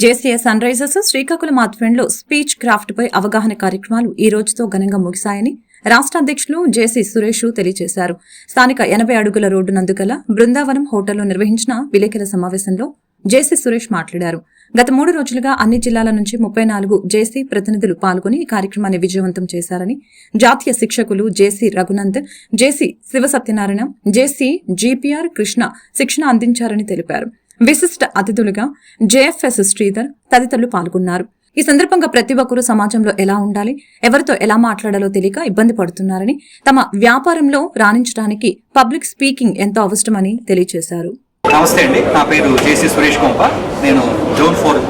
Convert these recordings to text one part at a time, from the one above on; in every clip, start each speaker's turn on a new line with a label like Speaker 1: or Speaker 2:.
Speaker 1: JCA sun Risers Srikakulam ఆధ్వర్యంలో speech craft పై అవగాహన కార్యక్రమాలు ఈ రోజుతో ఘనంగా ముగిశాయని రాష్ట్ర అధ్యక్షులు జేసీ సురేష్ తెలియజేశారు. స్థానిక 80 అడుగుల రోడ్డు నందుగల బృందావనం హోటల్లో నిర్వహించిన విలేకరుల సమావేశంలో జేసీ సురేష్ మాట్లాడారు. గత 3 రోజులుగా అన్ని జిల్లాల నుంచి 34 జేసీ ప్రతినిధులు పాల్గొని ఈ కార్యక్రమాన్ని విజయవంతం చేశారని, జాతీయ శిక్షకులు జేసీ రఘునంద్, జేసీ శివసత్యనారాయణ, జేసీ జీపీఆర్ కృష్ణ శిక్షణ అందించారని తెలిపారు. విశిష్ట అతిథులుగా జేఎఫ్ఎస్ శ్రీధర్ తదితరులు పాల్గొన్నారు. ఈ సందర్భంగా ప్రతి ఒక్కరూ సమాజంలో ఎలా ఉండాలి, ఎవరితో ఎలా మాట్లాడాలో తెలియక ఇబ్బంది పడుతున్నారని, తమ వ్యాపారంలో రాణించడానికి పబ్లిక్ స్పీకింగ్ ఎంతో అవసరమని తెలియజేశారు.
Speaker 2: నమస్తే అండి, నా పేరు జేసీ సురేష్ కొంప. నేను జోన్ 4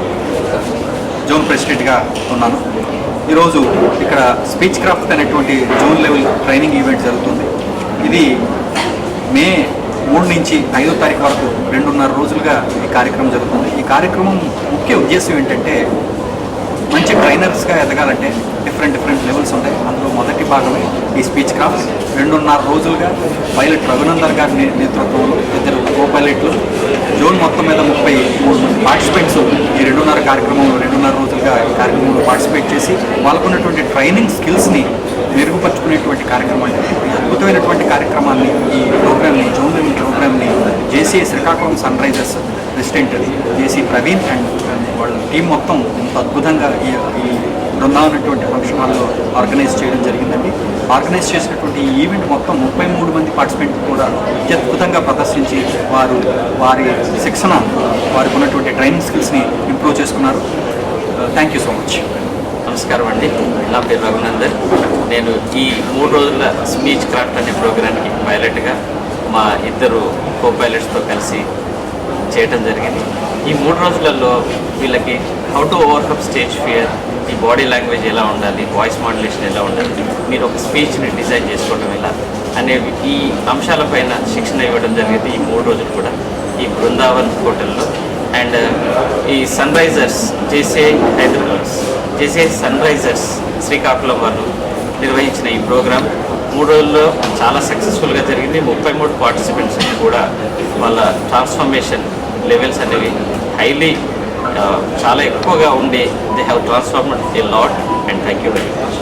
Speaker 2: జోన్ ప్రెసిడెంట్గా ఉన్నాను. ఈరోజు ఇక్కడ స్పీచ్ క్రాఫ్ట్ అనేటువంటి జోన్ లెవెల్ ట్రైనింగ్ ఈవెంట్ జరుగుతుంది. ఇది మే 3 నుంచి 5వ తారీఖు వరకు 2.5 రోజులుగా ఈ కార్యక్రమం జరుగుతుంది. ఈ కార్యక్రమం ముఖ్య ఉద్దేశం ఏంటంటే, మంచి ట్రైనర్స్గా ఎదగాలంటే డిఫరెంట్ లెవెల్స్ ఉంటాయి. అందులో మొదటి భాగమే ఈ స్పీచ్ క్రాఫ్ట్. 2.5 రోజులుగా పైలట్ రఘునందర్ గారి నేతృత్వంలో 2 కో పైలట్లు, జోన్ మొత్తం మీద 33 పార్టిసిపెంట్స్ ఈ 2.5 రోజులుగా ఈ కార్యక్రమంలో పార్టిసిపేట్ చేసి వాళ్ళకున్నటువంటి ట్రైనింగ్ స్కిల్స్ని మెరుగుపరుచుకునేటువంటి కార్యక్రమం. అద్భుతమైనటువంటి కార్యక్రమాన్ని, ఈ ప్రోగ్రామ్ని, జోన్ లెవెల్ ప్రోగ్రామ్ని JCA Srikakulam Sun Risers president JC Praveen and వాళ్ళ టీం మొత్తం ఇంత అద్భుతంగా ఈ బృందావనటువంటి ఫంక్షన్ హాల్లో ఆర్గనైజ్ చేయడం జరిగిందండి. ఆర్గనైజ్ చేసినటువంటి ఈ ఈవెంట్ మొత్తం 33 మంది పార్టిసిపెంట్ కూడా అత్యద్భుతంగా ప్రదర్శించి వారి శిక్షణ, వారికి ఉన్నటువంటి ట్రైనింగ్ స్కిల్స్ని ఇంప్రూవ్ చేసుకున్నారు. Thank you so much.
Speaker 3: నమస్కారం అండి, నా పేరు రఘునందన్. నేను ఈ 3 రోజుల స్పీచ్ క్రాఫ్ట్ అనే ప్రోగ్రామ్కి పైలట్గా మా 2 కో పైలట్స్తో కలిసి చేయడం జరిగింది. ఈ 3 రోజులలో వీళ్ళకి how to overcome stage fear, ఈ బాడీ లాంగ్వేజ్ ఎలా ఉండాలి, వాయిస్ మాడ్యులేషన్ ఎలా ఉండాలి, మీరు ఒక స్పీచ్ని డిజైన్ చేసుకోవడం ఎలా అనేవి ఈ అంశాలపైన శిక్షణ ఇవ్వడం జరిగింది. ఈ 3 రోజులు కూడా ఈ బృందావన్ హోటల్లో. అండ్ ఈ Sun Risers JCI Hyderabad, JCI Sun Risers Srikakulam వాళ్ళు నిర్వహించిన ఈ ప్రోగ్రాం 3 రోజుల్లో చాలా సక్సెస్ఫుల్గా జరిగింది. 33 పార్టిసిపెంట్స్ కూడా వాళ్ళ ట్రాన్స్ఫర్మేషన్ లెవెల్స్ అనేవి చాలా ఎక్కువగా ఉండి they have transformed a lot. And thank you very much.